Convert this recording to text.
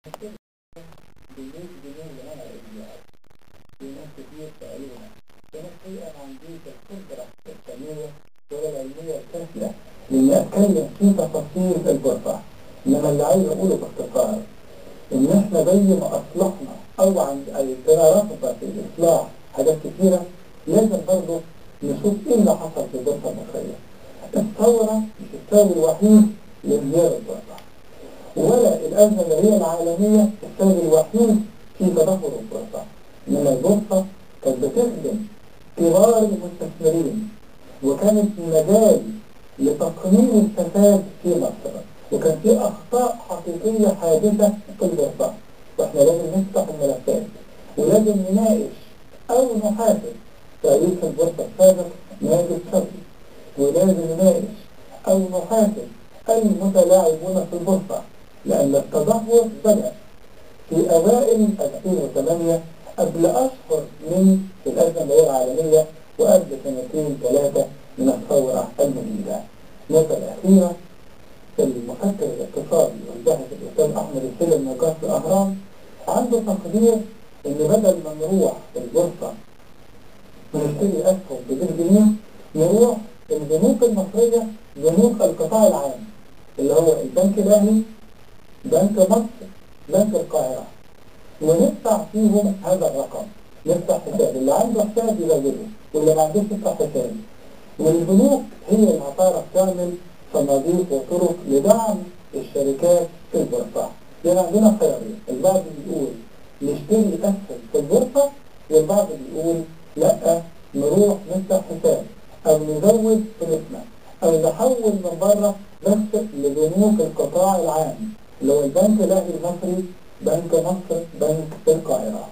بالنسبة لنا الإجماع في ناس كتير سألونا كان الحقيقة ما عنديش القدرة الفنية ولا العلمية الكافية لإني أتكلم في تفاصيل البورصة، إنما اللي عايز أقوله باختصار إن إحنا زي ما أصلحنا أو عند الرغبة في الإصلاح حاجات كتيرة، لازم برضه نشوف إيه اللي حصل في البورصة المصرية. الثورة مش السبب الوحيد لانهيار البورصة، ولا الأزمة اللي هي العالمية السبب الوحيد في تدهور البورصة، إنما البورصة كانت بتخدم كبار المستثمرين وكانت مجال لتقنين الفساد في مصر، وكان في أخطاء حقيقية حادثة في البورصة، وإحنا لازم نفتح الملفات ولازم نناقش أو نحاسب رئيس البورصة السابق ناجي صبري، ولازم نناقش أو نحاسب المتلاعبون في البورصة، لأن التدهور بدأ في أوائل 2008 قبل أشهر من الأزمة العالمية وقبل 2-3 من الثورة المجيدة. النقطة الأخيرة، المفكر الاقتصادي والباحث الأستاذ أحمد السلم نقاش الأهرام عنده تقدير إن بدل ما نروح البورصة ونشتري أسهم ب100 جنيه، نروح البنوك المصرية بنوك القطاع العام اللي هو البنك الأهلي، بنك مصر، بنك القاهرة، وندفع فيهم هذا الرقم، نفتح حساب، اللي عنده حساب يزوده واللي ما عندوش يفتح حساب، والبنوك هي اللي هتعرف تعمل صناديق وطرق لدعم الشركات في البورصة. يعني عندنا خيارين، البعض بيقول نشتري أسهم في البورصة، والبعض بيقول لأ نروح نفتح حساب أو نزود فلوسنا أو نحول من بره بس لبنوك القطاع العام اللي هو البنك الأهلي المصري، بنك مصر، بنك القاهرة.